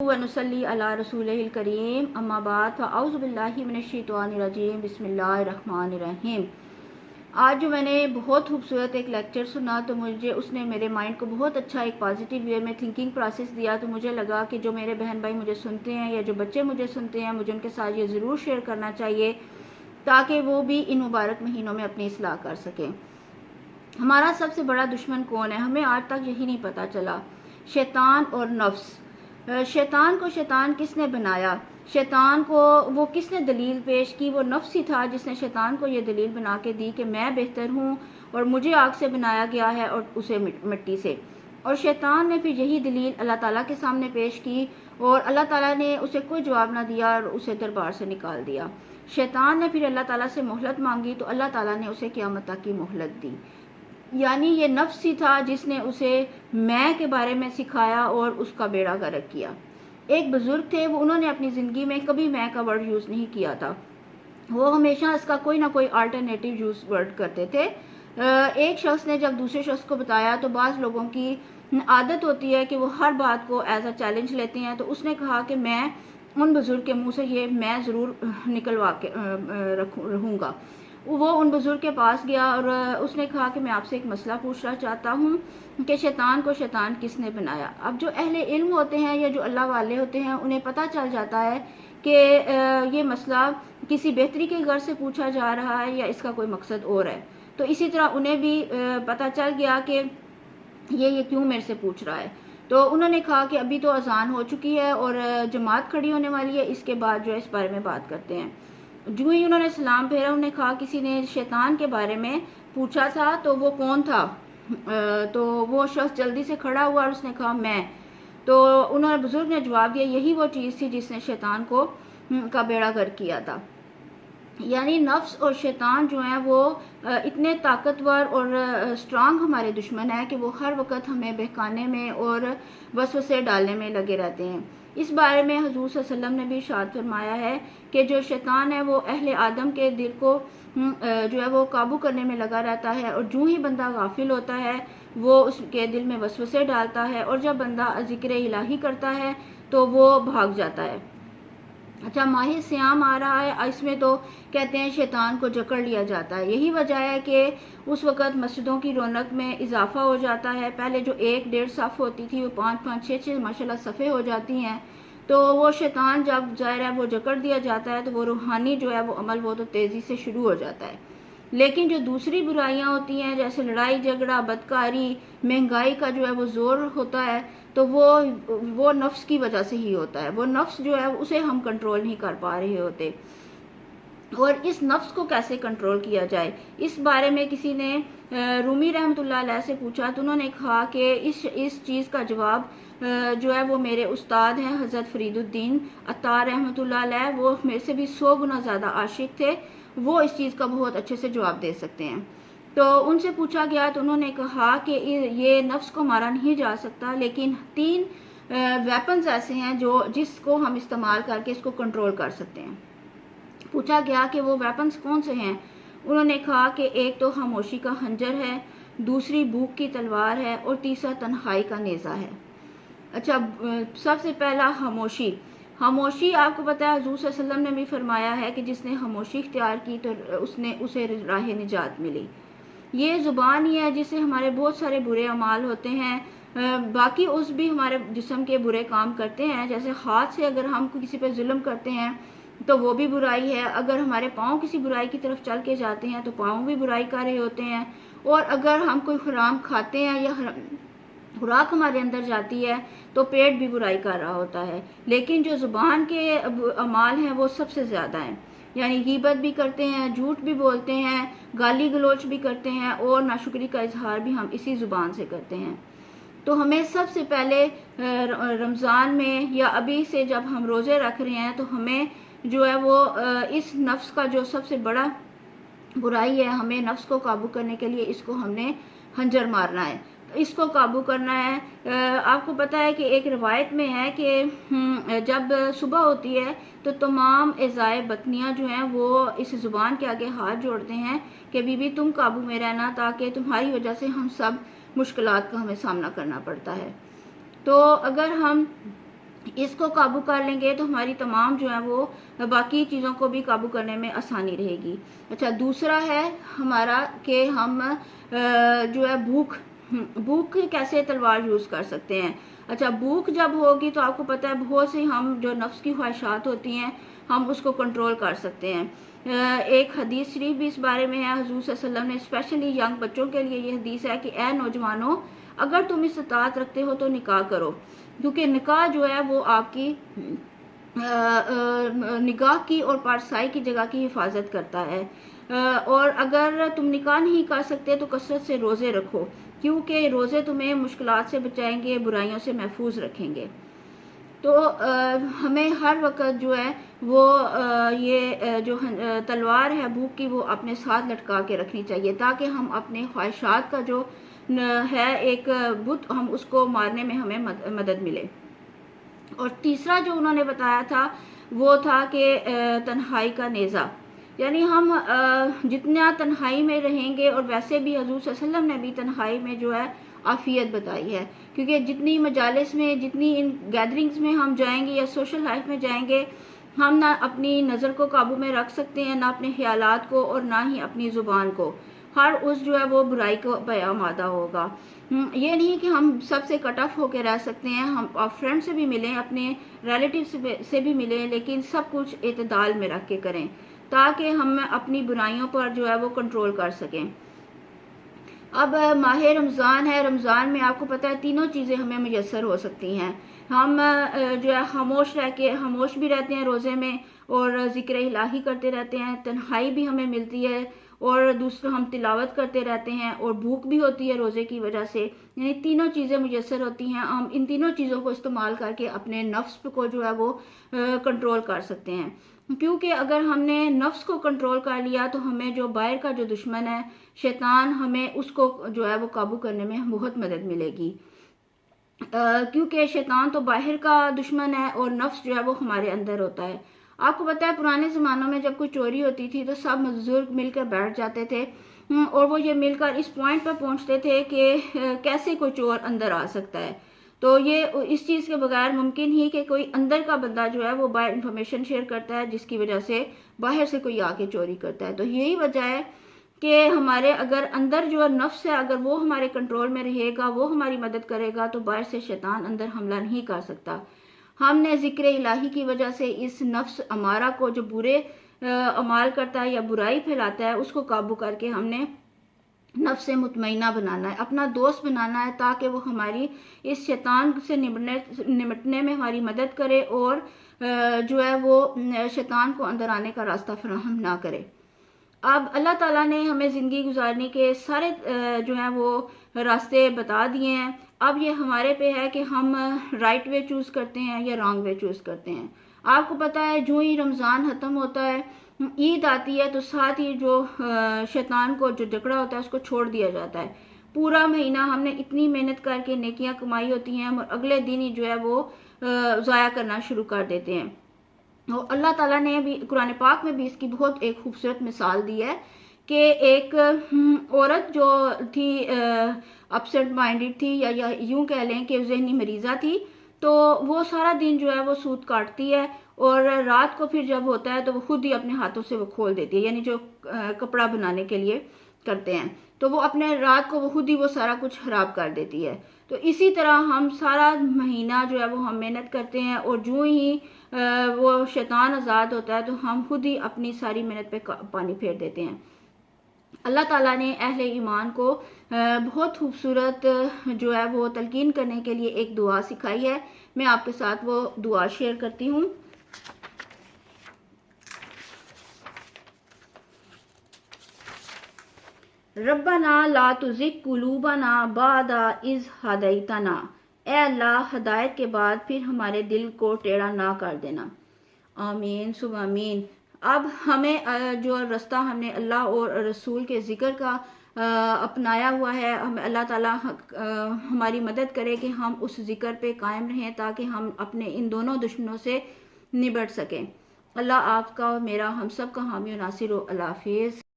ونصلی علی رسولہ کریم اما بعد فاعوذ باللہ من الشیطان الرجیم بسم اللہ الرحمن الرحیم۔ آج جو میں نے بہت خوبصورت ایک لیکچر سنا تو مجھے اس نے میرے مائنڈ کو بہت اچھا ایک پازیٹیو وے میں تھنکنگ پروسیس دیا، تو مجھے لگا کہ جو میرے بہن بھائی مجھے سنتے ہیں یا جو بچے مجھے سنتے ہیں مجھے ان کے ساتھ یہ ضرور شیئر کرنا چاہیے تاکہ وہ بھی ان مبارک مہینوں میں اپنی اصلاح کر سکیں۔ ہمارا سب سے بڑا دشمن کون ہے؟ ہمیں آج تک یہی نہیں پتہ چلا۔ شیطان اور نفس۔ شیطان کو شیطان کس نے بنایا؟ شیطان کو وہ کس نے دلیل پیش کی؟ وہ نفس ہی تھا جس نے شیطان کو یہ دلیل بنا کے دی کہ میں بہتر ہوں اور مجھے آگ سے بنایا گیا ہے اور اسے مٹی سے۔ اور شیطان نے پھر یہی دلیل اللہ تعالیٰ کے سامنے پیش کی اور اللہ تعالیٰ نے اسے کوئی جواب نہ دیا اور اسے دربار سے نکال دیا۔ شیطان نے پھر اللہ تعالیٰ سے مہلت مانگی تو اللہ تعالیٰ نے اسے قیامت تک کی مہلت دی۔ یعنی یہ نفس ہی تھا جس نے اسے میں کے بارے میں سکھایا اور اس کا بیڑا غرق کیا۔ ایک بزرگ تھے، انہوں نے اپنی زندگی میں کبھی میں کا ورڈ یوز نہیں کیا تھا، وہ ہمیشہ اس کا کوئی نہ کوئی آلٹرنیٹیو یوز ورڈ کرتے تھے۔ ایک شخص نے جب دوسرے شخص کو بتایا تو بعض لوگوں کی عادت ہوتی ہے کہ وہ ہر بات کو ایز اے چیلنج لیتے ہیں، تو اس نے کہا کہ میں ان بزرگ کے منہ سے یہ میں ضرور نکلوا کے رہوں گا۔ وہ ان بزرگ کے پاس گیا اور اس نے کہا کہ میں آپ سے ایک مسئلہ پوچھنا چاہتا ہوں کہ شیطان کو شیطان کس نے بنایا؟ اب جو اہل علم ہوتے ہیں یا جو اللہ والے ہوتے ہیں انہیں پتہ چل جاتا ہے کہ یہ مسئلہ کسی بہتری کے غرض سے پوچھا جا رہا ہے یا اس کا کوئی مقصد اور ہے، تو اسی طرح انہیں بھی پتہ چل گیا کہ یہ کیوں میرے سے پوچھ رہا ہے۔ تو انہوں نے کہا کہ ابھی تو اذان ہو چکی ہے اور جماعت کھڑی ہونے والی ہے، اس کے بعد جو ہے اس بارے میں بات کرتے ہیں۔ جو ہی انہوں نے سلام پھیرا، انہوں نے کہا کسی نے شیطان کے بارے میں پوچھا تھا تو وہ کون تھا؟ تو وہ شخص جلدی سے کھڑا ہوا اور اس نے کہا میں۔ تو انہوں نے بزرگ نے جواب دیا یہی وہ چیز تھی جس نے شیطان کا بیڑا غرق کیا تھا۔ یعنی نفس اور شیطان جو ہیں وہ اتنے طاقتور اور اسٹرانگ ہمارے دشمن ہیں کہ وہ ہر وقت ہمیں بہکانے میں اور وسوسے ڈالنے میں لگے رہتے ہیں۔ اس بارے میں حضور صلی اللہ علیہ وسلم نے بھی ارشاد فرمایا ہے کہ جو شیطان ہے وہ اہل آدم کے دل کو جو ہے وہ قابو کرنے میں لگا رہتا ہے، اور جو ہی بندہ غافل ہوتا ہے وہ اس کے دل میں وسوسے ڈالتا ہے، اور جب بندہ ذکر الہی کرتا ہے تو وہ بھاگ جاتا ہے۔ اچھا، ماہ سیام آ رہا ہے، اس میں تو کہتے ہیں شیطان کو جکڑ لیا جاتا ہے۔ یہی وجہ ہے کہ اس وقت مسجدوں کی رونق میں اضافہ ہو جاتا ہے۔ پہلے جو 1-1.5 صف ہوتی تھی وہ 5-5 6-6 ماشاءاللہ صفیں ہو جاتی ہیں۔ تو وہ شیطان جب ظاہر ہے وہ جکڑ دیا جاتا ہے تو وہ روحانی جو ہے وہ عمل وہ تو تیزی سے شروع ہو جاتا ہے۔ لیکن جو دوسری برائیاں ہوتی ہیں جیسے لڑائی جھگڑا، بدکاری، مہنگائی کا جو ہے وہ زور ہوتا ہے، تو وہ نفس کی وجہ سے ہی ہوتا ہے۔ وہ نفس جو ہے اسے ہم کنٹرول نہیں کر پا رہے ہوتے، اور اس نفس کو کیسے کنٹرول کیا جائے اس بارے میں کسی نے رومی رحمۃ اللہ علیہ سے پوچھا، تو انہوں نے کہا کہ اس چیز کا جواب جو ہے وہ میرے استاد ہیں حضرت فرید الدین عطار رحمۃ اللہ علیہ، وہ میرے سے بھی 100 گنا زیادہ عاشق تھے، وہ اس چیز کا بہت اچھے سے جواب دے سکتے ہیں۔ تو ان سے پوچھا گیا تو انہوں نے کہا کہ یہ نفس کو مارا نہیں جا سکتا، لیکن 3 ویپنز ایسے ہیں جس کو ہم استعمال کر کے اس کو کنٹرول کر سکتے ہیں۔ پوچھا گیا کہ وہ ویپنز کون سے ہیں؟ انہوں نے کہا کہ ایک تو خاموشی کا خنجر ہے، دوسری بھوک کی تلوار ہے، اور تیسرا تنہائی کا نیزہ ہے۔ اچھا، سب سے پہلا خاموشی آپ کو پتہ ہے حضور صلی اللہ علیہ وسلم نے بھی فرمایا ہے کہ جس نے خاموشی اختیار کی تو اسے راہ نجات ملی۔ یہ زبان ہی ہے جس سے ہمارے بہت سارے برے اعمال ہوتے ہیں، باقی عضو بھی ہمارے جسم کے برے کام کرتے ہیں، جیسے ہاتھ سے اگر ہم کسی پہ ظلم کرتے ہیں تو وہ بھی برائی ہے، اگر ہمارے پاؤں کسی برائی کی طرف چل کے جاتے ہیں تو پاؤں بھی برائی کر رہے ہوتے ہیں، اور اگر ہم کوئی حرام کھاتے ہیں یا خوراک ہمارے اندر جاتی ہے تو پیٹ بھی برائی کر رہا ہوتا ہے۔ لیکن جو زبان کے اعمال ہیں وہ سب سے زیادہ ہیں، یعنی غیبت بھی کرتے ہیں، جھوٹ بھی بولتے ہیں، گالی گلوچ بھی کرتے ہیں، اور ناشکری کا اظہار بھی ہم اسی زبان سے کرتے ہیں۔ تو ہمیں سب سے پہلے رمضان میں یا ابھی سے جب ہم روزے رکھ رہے ہیں تو ہمیں جو ہے وہ اس نفس کا جو سب سے بڑا برائی ہے، ہمیں نفس کو قابو کرنے کے لیے اس کو ہم نے خنجر مارنا ہے، اس کو قابو کرنا ہے۔ آپ کو پتہ ہے کہ ایک روایت میں ہے کہ جب صبح ہوتی ہے تو تمام اعضائے بطنیہ جو ہیں وہ اس زبان کے آگے ہاتھ جوڑتے ہیں کہ بی بی تم قابو میں رہنا، تاکہ تمہاری وجہ سے ہم سب مشکلات کا ہمیں سامنا کرنا پڑتا ہے۔ تو اگر ہم اس کو قابو کر لیں گے تو ہماری تمام جو ہے وہ باقی چیزوں کو بھی قابو کرنے میں آسانی رہے گی۔ اچھا، دوسرا ہے ہمارا کہ ہم جو ہے بھوک کیسے تلوار یوز کر سکتے ہیں۔ اچھا، بھوک جب ہوگی تو آپ کو پتہ ہے بہت سی ہم جو نفس کی خواہشات ہوتی ہیں ہم اس کو کنٹرول کر سکتے ہیں۔ ایک حدیث شریف بھی اس بارے میں ہے، حضور صلی اللہ علیہ وسلم نے اسپیشلی ینگ بچوں کے لیے یہ حدیث ہے کہ اے نوجوانوں، اگر تم استطاعت رکھتے ہو تو نکاح کرو، کیونکہ نکاح جو ہے وہ آپ کی نگاہ کی اور پارسائی کی جگہ کی حفاظت کرتا ہے۔ اور اگر تم نکاح نہیں کر سکتے تو کثرت سے روزے رکھو، کیونکہ روزے تمہیں مشکلات سے بچائیں گے، برائیوں سے محفوظ رکھیں گے۔ تو ہمیں ہر وقت جو ہے وہ یہ جو تلوار ہے بھوک کی وہ اپنے ساتھ لٹکا کے رکھنی چاہیے، تاکہ ہم اپنے خواہشات کا جو ہے ایک بت، ہم اس کو مارنے میں ہمیں مدد ملے۔ اور تیسرا جو انہوں نے بتایا تھا وہ تھا کہ تنہائی کا نیزہ، یعنی ہم جتنا تنہائی میں رہیں گے، اور ویسے بھی حضور صلی اللہ علیہ وسلم نے بھی تنہائی میں جو ہے عافیت بتائی ہے، کیونکہ جتنی مجالس میں، جتنی ان گیدرنگز میں ہم جائیں گے یا سوشل لائف میں جائیں گے، ہم نہ اپنی نظر کو قابو میں رکھ سکتے ہیں، نہ اپنے خیالات کو، اور نہ ہی اپنی زبان کو۔ ہر اس جو ہے وہ برائی کو پہ آمادہ ہوگا۔ یہ نہیں کہ ہم سب سے کٹ آف ہو کے رہ سکتے ہیں، ہم فرینڈ سے بھی ملیں، اپنے ریلیٹیو سے بھی ملیں، لیکن سب کچھ اعتدال میں رکھ کے کریں، تاکہ ہم اپنی برائیوں پر جو ہے وہ کنٹرول کر سکیں۔ اب ماہ رمضان ہے، رمضان میں آپ کو پتہ ہے تینوں چیزیں ہمیں میسر ہو سکتی ہیں۔ ہم جو ہے خاموش بھی رہتے ہیں روزے میں، اور ذکر الہی کرتے رہتے ہیں، تنہائی بھی ہمیں ملتی ہے، اور دوسرا ہم تلاوت کرتے رہتے ہیں، اور بھوک بھی ہوتی ہے روزے کی وجہ سے، یعنی تینوں چیزیں میسر ہوتی ہیں۔ ہم ان تینوں چیزوں کو استعمال کر کے اپنے نفس کو جو ہے وہ کنٹرول کر سکتے ہیں، کیونکہ اگر ہم نے نفس کو کنٹرول کر لیا تو ہمیں جو باہر کا جو دشمن ہے شیطان، ہمیں اس کو جو ہے وہ قابو کرنے میں بہت مدد ملے گی، کیونکہ شیطان تو باہر کا دشمن ہے اور نفس جو ہے وہ ہمارے اندر ہوتا ہے۔ آپ کو پتہ ہے پرانے زمانوں میں جب کوئی چوری ہوتی تھی تو سب بزرگ مل کر بیٹھ جاتے تھے، اور وہ یہ مل کر اس پوائنٹ پر پہنچتے تھے کہ کیسے کوئی چور اندر آ سکتا ہے۔ تو یہ اس چیز کے بغیر ممکن ہی کہ کوئی اندر کا بندہ جو ہے وہ باہر انفارمیشن شیئر کرتا ہے، جس کی وجہ سے باہر سے کوئی آ کے چوری کرتا ہے۔ تو یہی وجہ ہے کہ ہمارے اگر اندر جو نفس ہے اگر وہ ہمارے کنٹرول میں رہے گا، وہ ہماری مدد کرے گا، تو باہر سے شیطان اندر حملہ نہیں کر سکتا۔ ہم نے ذکر الہی کی وجہ سے اس نفس امارہ کو جو برے اعمال کرتا ہے یا برائی پھیلاتا ہے اس کو قابو کر کے ہم نے نفس مطمئنہ بنانا ہے، اپنا دوست بنانا ہے، تاکہ وہ ہماری اس شیطان سے نمٹنے میں ہماری مدد کرے، اور جو ہے وہ شیطان کو اندر آنے کا راستہ فراہم نہ کرے۔ اب اللہ تعالیٰ نے ہمیں زندگی گزارنے کے سارے جو ہیں وہ راستے بتا دیے ہیں، اب یہ ہمارے پہ ہے کہ ہم رائٹ وے چوز کرتے ہیں یا رانگ وے چوز کرتے ہیں۔ آپ کو پتہ ہے جو ہی رمضان ختم ہوتا ہے، عید آتی ہے، تو ساتھ ہی جو شیطان کو جو جکڑا ہوتا ہے اس کو چھوڑ دیا جاتا ہے۔ پورا مہینہ ہم نے اتنی محنت کر کے نیکیاں کمائی ہوتی ہیں، اور اگلے دن ہی جو ہے وہ ضائع کرنا شروع کر دیتے ہیں۔ اور اللہ تعالیٰ نے بھی قرآن پاک میں بھی اس کی بہت ایک خوبصورت مثال دی ہے کہ ایک عورت جو تھی اپسیٹ مائنڈڈ تھی، یا یوں کہہ لیں کہ ذہنی مریضہ تھی، تو وہ سارا دن جو ہے وہ سوت کاٹتی ہے، اور رات کو پھر جب ہوتا ہے تو وہ خود ہی اپنے ہاتھوں سے وہ کھول دیتی ہے، یعنی جو کپڑا بنانے کے لیے کرتے ہیں، تو وہ اپنے رات کو وہ خود ہی وہ سارا کچھ خراب کر دیتی ہے۔ تو اسی طرح ہم سارا مہینہ جو ہے وہ ہم محنت کرتے ہیں، اور جو ہی وہ شیطان آزاد ہوتا ہے تو ہم خود ہی اپنی ساری محنت پہ پانی پھیر دیتے ہیں۔ اللہ تعالیٰ نے اہل ایمان کو بہت خوبصورت جو ہے وہ تلقین کرنے کے لیے ایک دعا سکھائی ہے، میں آپ کے ساتھ وہ دعا شیئر کرتی ہوں۔ ربنا لا تزغ قلوبنا بعد اذ ہدیتنا، اے اللہ ہدایت کے بعد پھر ہمارے دل کو ٹیڑھا نہ کر دینا۔ آمین ثم آمین۔ اب ہمیں جو رستہ ہم نے اللہ اور رسول کے ذکر کا اپنایا ہوا ہے، ہمیں اللہ تعالیٰ ہماری مدد کرے کہ ہم اس ذکر پہ قائم رہیں، تاکہ ہم اپنے ان دونوں دشمنوں سے نبٹ سکیں۔ اللہ آپ کا اور میرا ہم سب کا حامی و ناصر ہو۔ اللہ حافظ۔